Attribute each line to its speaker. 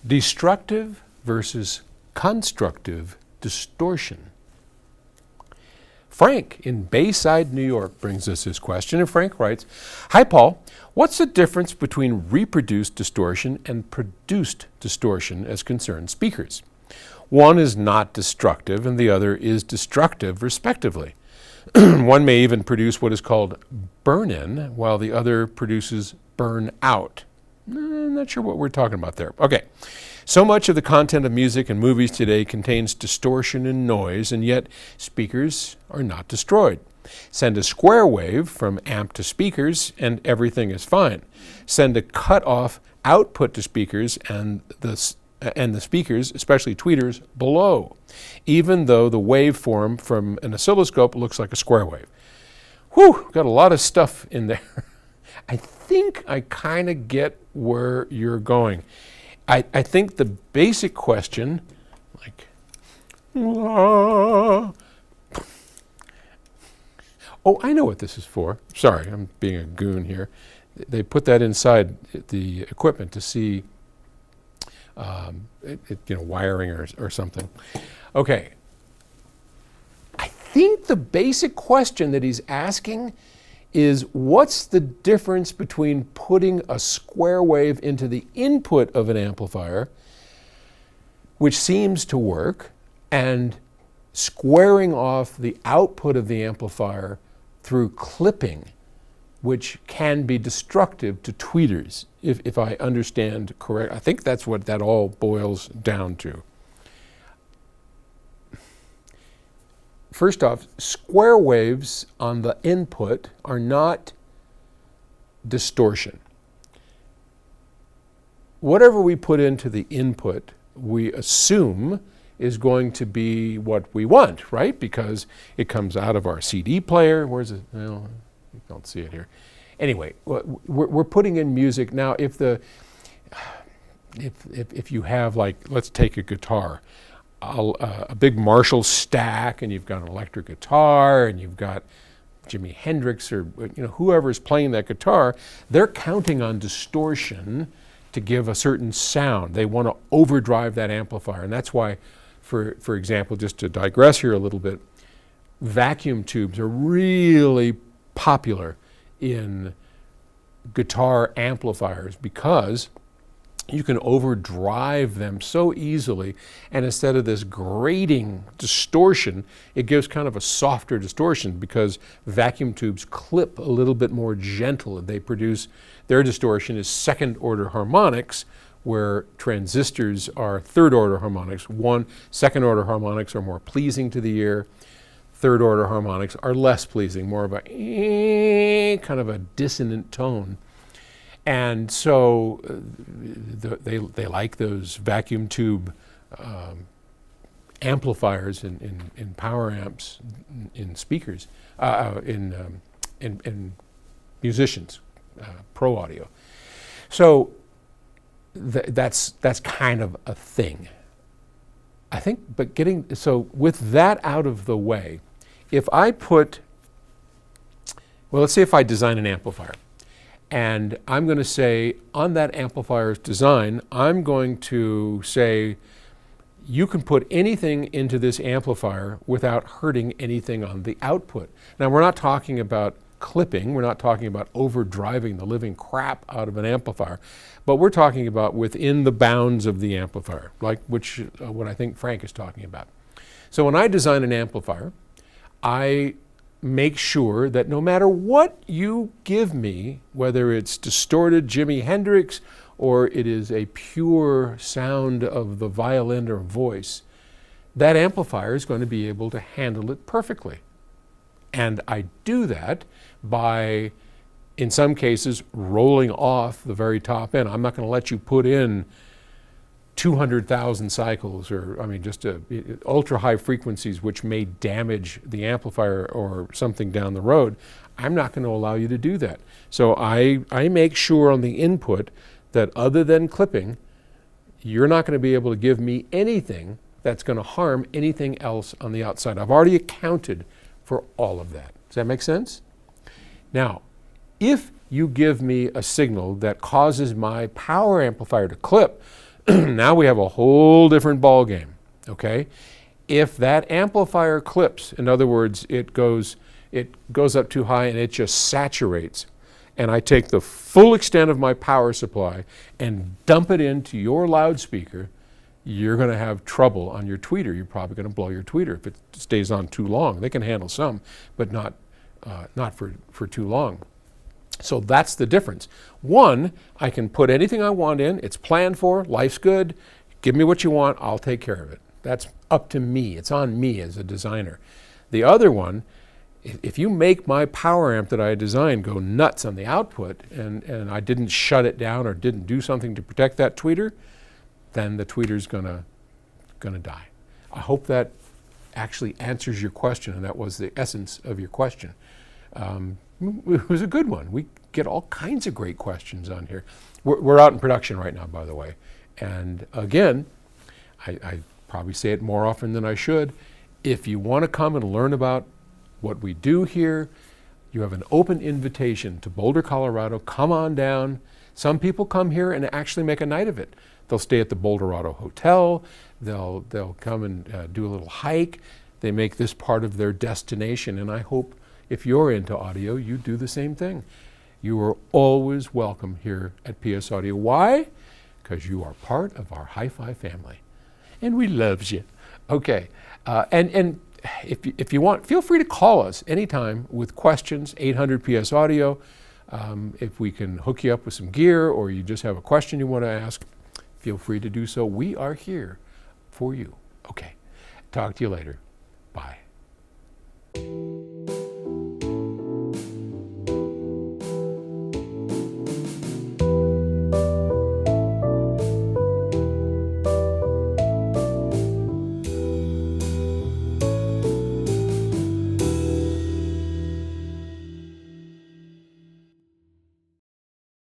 Speaker 1: Destructive versus constructive distortion. Frank in Bayside, New York brings us his question, and Frank writes, "Hi Paul, what's the difference between reproduced distortion and produced distortion as concerns speakers? One is not destructive and the other is destructive, respectively. One may even produce what is called burn-in, while the other produces burn-out." I'm not sure what we're talking about there. Okay. "So much of the content of music and movies today contains distortion and noise, and yet speakers are not destroyed. Send a square wave from amp to speakers and everything is fine. Send a cut-off output to speakers and the speakers, especially tweeters, below, even though the waveform from an oscilloscope looks like a square wave." Whew, got a lot of stuff in there. I think I kind of get where you're going. I think the basic question, like, oh, I know what this is for. Sorry, I'm being a goon here. They put that inside the equipment to see wiring or something. Okay. I think the basic question that he's asking is, what's the difference between putting a square wave into the input of an amplifier, which seems to work, and squaring off the output of the amplifier through clipping, which can be destructive to tweeters, if I understand correct. I think that's what that all boils down to. First off, square waves on the input are not distortion. Whatever we put into the input, we assume is going to be what we want, right? Because it comes out of our CD player. Where's it? Well, you don't see it here. Anyway, we're putting in music. Now, if you have, like, let's take a guitar, a big Marshall stack, and you've got an electric guitar, and you've got Jimi Hendrix or whoever's playing that guitar, they're counting on distortion to give a certain sound. They want to overdrive that amplifier, and that's why, for example, just to digress here a little bit, vacuum tubes are really popular in guitar amplifiers because you can overdrive them so easily, and instead of this grating distortion, it gives kind of a softer distortion because vacuum tubes clip a little bit more gentle. They produce, their distortion is second order harmonics, where transistors are third order harmonics. Second order harmonics are more pleasing to the ear. Third order harmonics are less pleasing, more of a kind of a dissonant tone. And so they like those vacuum tube amplifiers in power amps, in speakers, in musicians, pro audio. So that's kind of a thing, I think. But with that out of the way, if I let's say if I design an amplifier, and I'm going to say, on that amplifier's design, I'm going to say, you can put anything into this amplifier without hurting anything on the output. Now, we're not talking about clipping. We're not talking about overdriving the living crap out of an amplifier. But we're talking about within the bounds of the amplifier, like what I think Frank is talking about. So when I design an amplifier, I make sure that no matter what you give me, whether it's distorted Jimi Hendrix or it is a pure sound of the violin or voice, that amplifier is going to be able to handle it perfectly. And I do that by, in some cases, rolling off the very top end. I'm not going to let you put in 200,000 cycles, or just ultra high frequencies which may damage the amplifier or something down the road. I'm not going to allow you to do that. So I make sure on the input that, other than clipping, you're not going to be able to give me anything that's going to harm anything else on the outside. I've already accounted for all of that. Does that make sense? Now, if you give me a signal that causes my power amplifier to clip, Now we have a whole different ball game, okay? If that amplifier clips, in other words, it goes up too high and it just saturates, and I take the full extent of my power supply and dump it into your loudspeaker, you're going to have trouble on your tweeter. You're probably going to blow your tweeter if it stays on too long. They can handle some, but not for too long. So that's the difference. One, I can put anything I want in. It's planned for. Life's good. Give me what you want. I'll take care of it. That's up to me. It's on me as a designer. The other one, if you make my power amp that I designed go nuts on the output and I didn't shut it down or didn't do something to protect that tweeter, then the tweeter's gonna die. I hope that actually answers your question, and that was the essence of your question. It was a good one. We get all kinds of great questions on here. We're out in production right now, by the way. And again, I probably say it more often than I should. If you want to come and learn about what we do here, you have an open invitation to Boulder, Colorado. Come on down. Some people come here and actually make a night of it. They'll stay at the Boulderado Hotel. They'll come and do a little hike. They make this part of their destination, and I hope if you're into audio, you do the same thing. You are always welcome here at PS Audio. Why? Because you are part of our hi-fi family, and we love you. Okay, and if you want, feel free to call us anytime with questions. 800 PS Audio. If we can hook you up with some gear, or you just have a question you want to ask, feel free to do so. We are here for you. Okay, talk to you later.